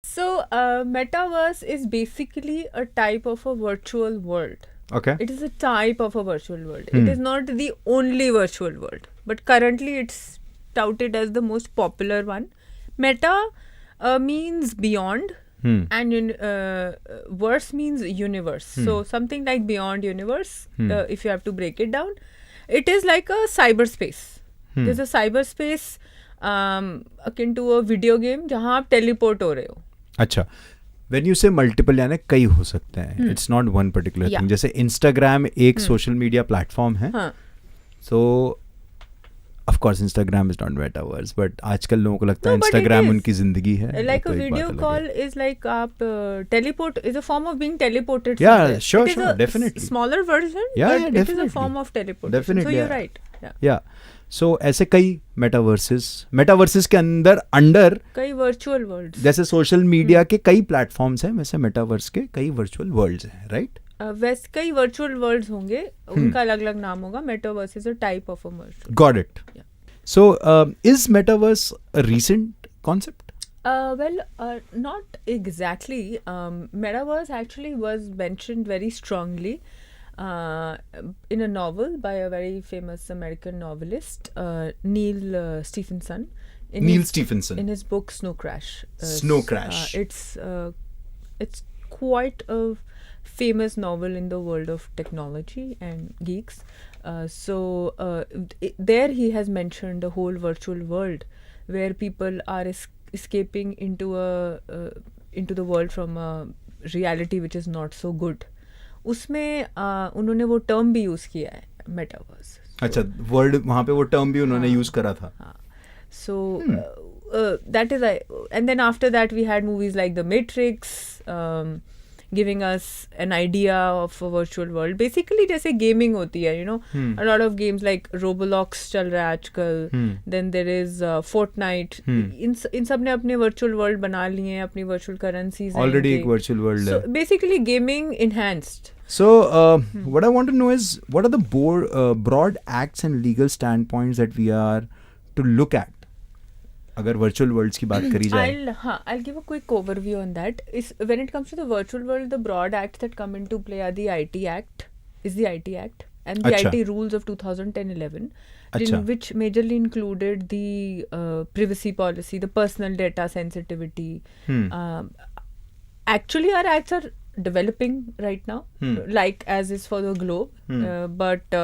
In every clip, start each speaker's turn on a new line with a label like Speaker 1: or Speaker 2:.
Speaker 1: So, Metaverse is basically a type of a virtual world.
Speaker 2: Okay.
Speaker 1: It is a type of a virtual world. It is not the only virtual world, but currently it's touted as the most popular one. Meta means beyond, and verse means universe. So something like beyond universe, if you have to break it down, it is like a cyberspace. There's a cyberspace akin to a video game जहाँ आप teleport हो रहे हो.
Speaker 2: अच्छा, when you से multiple यानी कई हो सकते हैं, it's not one particular thing. जैसे इंस्टाग्राम एक सोशल मीडिया प्लेटफॉर्म है, so of course Instagram is not metaverse, but आजकल लोगों को लगता है इंस्टाग्राम उनकी जिंदगी है.
Speaker 1: Like a video call is like आप teleport is a form of being teleported.
Speaker 2: Yeah sure sure, definitely
Speaker 1: smaller version, but it is a form of teleportation. So you are right.
Speaker 2: Yeah so ऐसे कई metaverses के under
Speaker 1: कई virtual world's,
Speaker 2: जैसे social media के कई platforms हैं, वैसे metaverse के कई वर्चुअल वर्ल्ड्स हैं, राइट?
Speaker 1: वैसे कई वर्चुअल वर्ल्ड्स होंगे, उनका अलग अलग नाम होगा. Metaverse is a type of a virtual.
Speaker 2: Got it. So is metaverse a recent concept?
Speaker 1: Not exactly. Metaverse actually was mentioned very strongly in a novel by a very famous American novelist, Neil Stephenson.
Speaker 2: Stephenson.
Speaker 1: In his book Snow Crash.
Speaker 2: Snow Crash.
Speaker 1: It's quite a famous novel in the world of technology and geeks. There he has mentioned a whole virtual world where people are escaping into the world from a reality which is not so good. उसमें उन्होंने वो term भी use किया है, metaverse.
Speaker 2: अच्छा, word वहाँ पे वो टर्म भी उन्होंने यूज़ करा था.
Speaker 1: So that is, and then after that we had movies like The Matrix, giving us an idea of a virtual world. Basically जैसे gaming होती है, a lot of games like Roblox चल रहा है आजकल. Then there is Fortnite. इन सब ने अपने virtual world बना लिए हैं, अपनी virtual currencies.
Speaker 2: Already एक virtual world है.
Speaker 1: So basically gaming enhanced.
Speaker 2: So what I want to know is, what are the broad acts and legal standpoints that we are to look at अगर virtual worlds की बात करी जाए?
Speaker 1: I'll give a quick overview on that. When it comes to the virtual world, the broad acts that come into play are the IT Act, and the IT rules of 2010-11, which majorly included the privacy policy, the personal data sensitivity. Actually, our acts are developing right now, like as is for the globe, but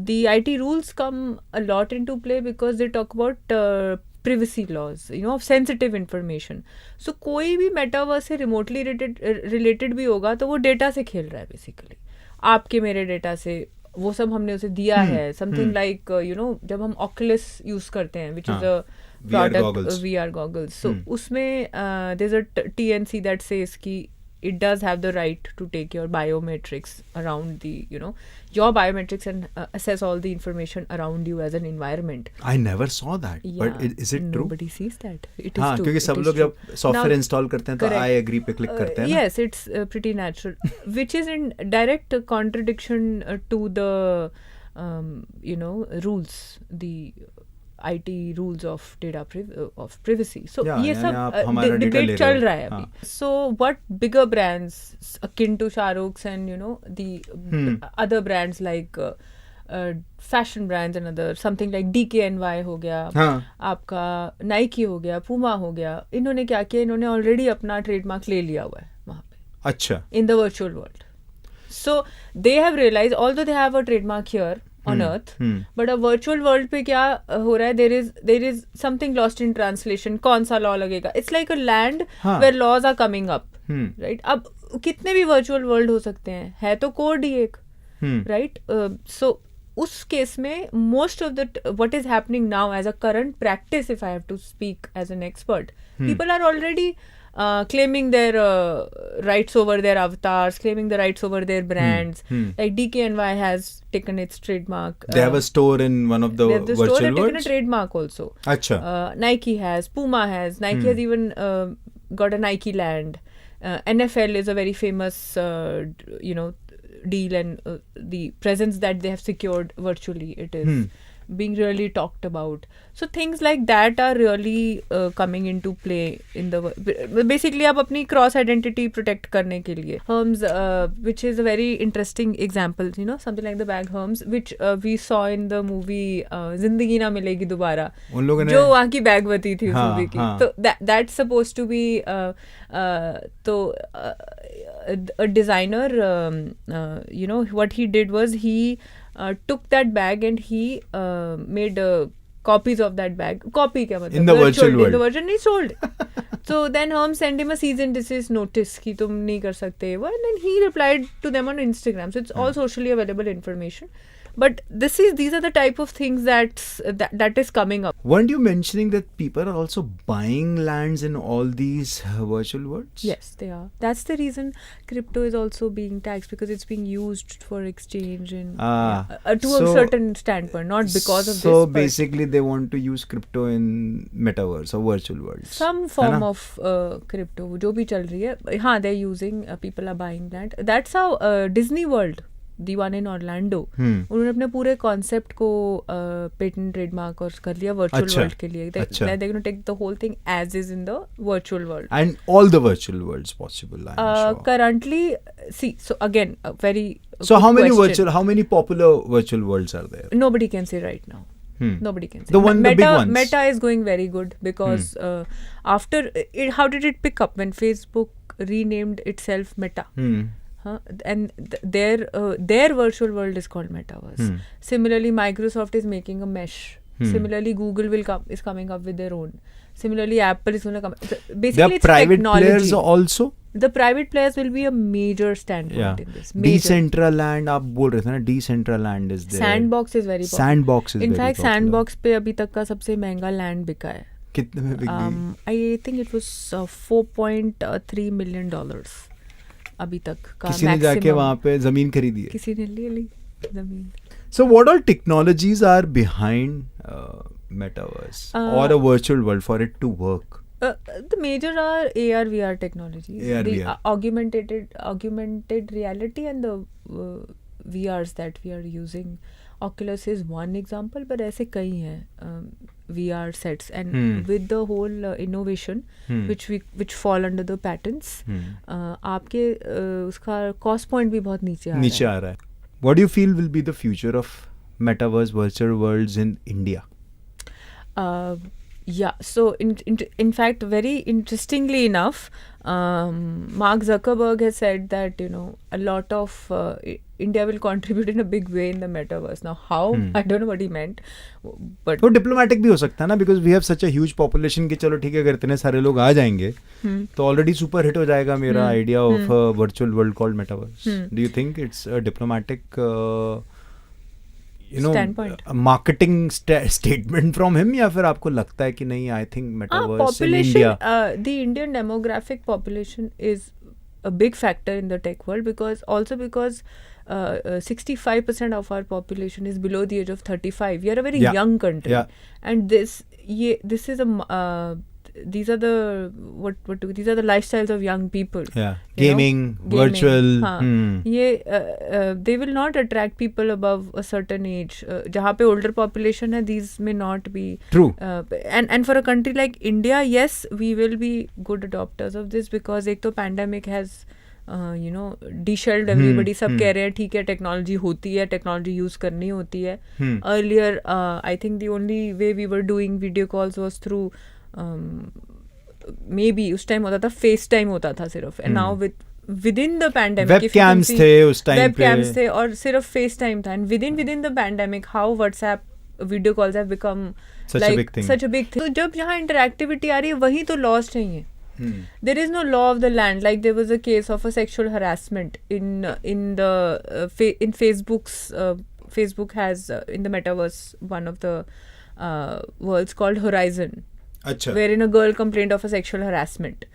Speaker 1: the IT rules come a lot into play because they talk about privacy laws, of sensitive information. So कोई भी metaverse से remotely related भी होगा तो वो data से खेल रहा है basically. आपके मेरे data से, वो सब हमने उसे दिया है. Something like जब हम Oculus use करते हैं, which is a product, VR goggles. So उसमें there's a TNC that says कि it does have the right to take your biometrics around your biometrics and assess all the information around you as an environment.
Speaker 2: I never saw that. Yeah, but is it true?
Speaker 1: Nobody sees that. It is true.
Speaker 2: क्योंकि सब लोग जब software install करते हैं तो I agree पे click करते हैं.
Speaker 1: Yes, it's pretty natural, which is in direct contradiction to the rules, the IT rules of data of privacy. So ये सब debate चल रहा है अभी. So what bigger brands akin to Shahruk's and the other brands like fashion brands and other, something like DKNY हो गया, आपका Nike हो गया, Puma हो गया, इन्होंने क्या किया, इन्होंने already अपना trademark ले लिया हुआ है वहाँ पे.
Speaker 2: अच्छा. In
Speaker 1: the virtual world. So they have realized, although they have a trademark here on earth, but a virtual world पे क्या हो रहा है, there is something lost in translation. कौन सा law लगेगा? It's like a land where laws are coming up, right? अब कितने भी virtual world हो सकते हैं, है तो code ही एक, right? So उस केस में most of what is happening now as a current practice, if I have to speak as an expert, people are already claiming their rights over their avatars, claiming the rights over their brands. Like DKNY has taken its trademark.
Speaker 2: They have a store in one of the virtual worlds?
Speaker 1: Store and taken a trademark also.
Speaker 2: Achha.
Speaker 1: Nike has, Puma has. Nike has even got a Nike land. NFL is a very famous, deal, and the presence that they have secured virtually. It is being really talked about. So things like that are really coming into play in the basically आप अपनी cross identity protect करने के लिए Hermes, which is a very interesting example, you know, something like the bag Hermes, which we saw in the movie जिंदगी ना मिलेगी दोबारा, जो वहाँ की बैगवती थी उस मूवी की. तो that's supposed to be तो a designer, you know, what he did was he took that bag and he made copies of that bag. Copy क्या मतलब?
Speaker 2: In the virtual world.
Speaker 1: In the version he sold. So then Hermes sent him a cease and desist notice कि तुम नहीं कर सकते वो, and then he replied to them on Instagram. So it's all socially available information. But these are the type of things that is coming up.
Speaker 2: Weren't you mentioning that people are also buying lands in all these virtual worlds?
Speaker 1: Yes, they are. That's the reason crypto is also being taxed, because it's being used for exchange and to a certain standpoint, not because of this.
Speaker 2: So basically they want to use crypto in metaverse or virtual worlds.
Speaker 1: Some form of crypto, जो भी चल रही है, हाँ, they're using, people are buying land. That's how Disney World, the one in Orlando, उन्होंने अपने पूरे concept को पेटेंट ट्रेडमार्क और कर लिया वर्चुअल वर्ल्ड के लिए. They're going to take the whole thing as is in the virtual world.
Speaker 2: And all the virtual worlds possible, I'm sure.
Speaker 1: Currently, see, so again, a very
Speaker 2: so how many popular virtual worlds are there?
Speaker 1: Nobody can say right now. Nobody can say.
Speaker 2: The big ones.
Speaker 1: Meta is going very good because after it, how did it pick up when Facebook renamed itself Meta? And their virtual world is called Metaverse. Similarly, Microsoft is making a mesh. Similarly, Google is coming up with their own. Similarly, Apple is going to come. So basically, it's
Speaker 2: private
Speaker 1: technology.
Speaker 2: Players also.
Speaker 1: The private players will be a major standpoint in this.
Speaker 2: Decentraland, आप बोल रहे थे ना, Decentraland is there.
Speaker 1: Sandbox is very popular.
Speaker 2: Sandbox is
Speaker 1: in
Speaker 2: very
Speaker 1: fact,
Speaker 2: popular.
Speaker 1: Sandbox पे अभी तक का सबसे महंगा लैंड बिका है.
Speaker 2: कितने में बिक गई?
Speaker 1: I think it was $4.3 million अभी तक का.
Speaker 2: किसी ने जाके वहाँ पे जमीन खरीदी है?
Speaker 1: किसी ने ले ली जमीन.
Speaker 2: So what all technologies are behind metaverse or a virtual world for it to work?
Speaker 1: The major are AR VR technologies,
Speaker 2: VR.
Speaker 1: augmented reality, and the VRs that we are using. Oculus is one example, but ऐसे कई हैं VR sets, and with the whole innovation which fall under the patents, आपके उसका cost point भी बहुत नीचे आ रहा है.
Speaker 2: What do you feel will be the future of metaverse virtual worlds in India?
Speaker 1: Yeah, so in fact, very interestingly enough, Mark Zuckerberg has said that, you know, a lot of India will contribute in a big way in the metaverse. Now, how? I don't know what he meant, but
Speaker 2: वो diplomatic भी हो सकता है ना, because we have such a huge population कि चलो ठीक है, अगर इतने सारे लोग आ जाएंगे तो already super hit हो जाएगा मेरा idea of a virtual world called metaverse. Do you think it's a diplomatic
Speaker 1: standpoint,
Speaker 2: a marketing statement from him, या फिर आपको लगता है कि नहीं, I think metaverse in India?
Speaker 1: The Indian demographic population is a big factor in the tech world, because 65% of our population is below the age of 35. We are a very young country, and this is a these are the these are the lifestyles of young people.
Speaker 2: Gaming, virtual.
Speaker 1: They will not attract people above a certain age. जहाँ पे older population है, these may not be
Speaker 2: true.
Speaker 1: And for a country like India, yes, we will be good adopters of this, because एक तो pandemic has de-shelled everybody. सब कह रहे हैं ठीक है, टेक्नोलॉजी होती है, टेक्नोलॉजी यूज करनी होती है. Earlier, I think the only way we were doing video calls was through maybe उस टाइम होता था FaceTime होता था सिर्फ, and now within the pandemic
Speaker 2: webcams थे उस टाइम पे,
Speaker 1: webcams थे और सिर्फ FaceTime था, and within the pandemic how WhatsApp video calls have become such a big thing. तो जब जहाँ interactivity आ रही है वहीं तो laws चाहिए. There is no law of the land. Like there was a case of a sexual harassment in Facebook's Facebook has in the metaverse one of the worlds called Horizon. Wherein a girl complained of a sexual harassment.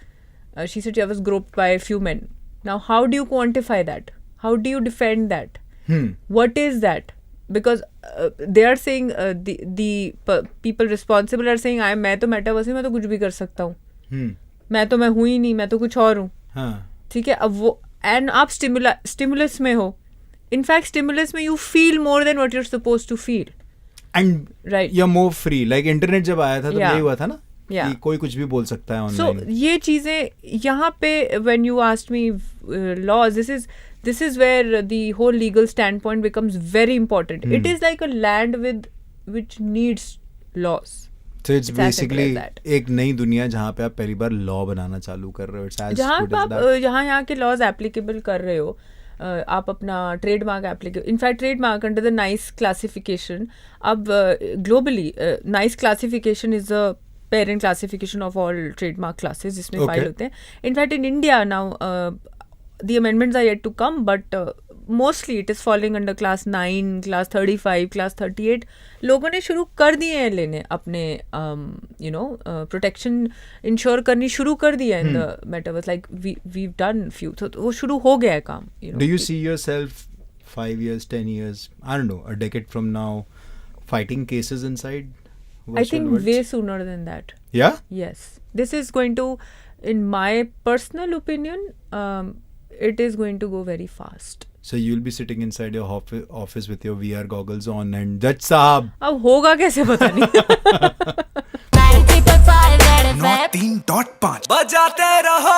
Speaker 1: She said she was groped by a few men. Now, how do you quantify that? How do you defend that? What is that? Because they are saying the people responsible are saying मैं तो metaverse में मैं तो कुछ भी कर सकता हूँ. मैं तो मैं हूँ ही नहीं, मैं तो कुछ और हूँ. ठीक है, अब वो and आप stimulus में हो. In fact, stimulus में you feel more than what you're supposed to feel.
Speaker 2: and
Speaker 1: right.
Speaker 2: you're more free. Like internet जब आया था तो
Speaker 1: Yeah.
Speaker 2: यही हुआ था ना
Speaker 1: Yeah.
Speaker 2: कि कोई कुछ भी बोल सकता है
Speaker 1: So
Speaker 2: online.
Speaker 1: ये चीजें यहाँ पे when you asked me laws, this is where the whole legal standpoint becomes very important. It is like a land which needs laws.
Speaker 2: So it's
Speaker 1: as simple
Speaker 2: basically
Speaker 1: as that.
Speaker 2: एक नई दुनिया जहाँ पे आप पहली बार लॉ बनाना चालू कर रहे हो. It's as
Speaker 1: जहाँ
Speaker 2: good
Speaker 1: पे
Speaker 2: as
Speaker 1: आप
Speaker 2: that.
Speaker 1: यहाँ के लॉज एप्लीकेबल कर रहे हो, आप अपना trademark applicable, in fact trademark under the Nice classification. अब globally Nice classification is the parent classification of all trademark classes जिसमें फाइल होते हैं. In fact in India now the amendments are yet to come, but mostly it is falling under class 9, class 35, class 38. लोगों ने शुरू कर दिए हैं लेने अपने protection इंश्योर करनी शुरू कर दिया in the metaverse. Like we've done few, तो वो शुरू हो गया है काम.
Speaker 2: Do you see yourself 5 years, 10 years, I don't know, a decade from now, fighting cases inside virtual
Speaker 1: I think
Speaker 2: worlds?
Speaker 1: way sooner than that.
Speaker 2: Yeah?
Speaker 1: Yes. This is going to, in my personal opinion, it is going to go very fast.
Speaker 2: So you'll be sitting inside your office with your VR goggles on and Judge Saab.
Speaker 1: अब होगा कैसे पता नहीं.
Speaker 3: 93.5 बजाते रहो.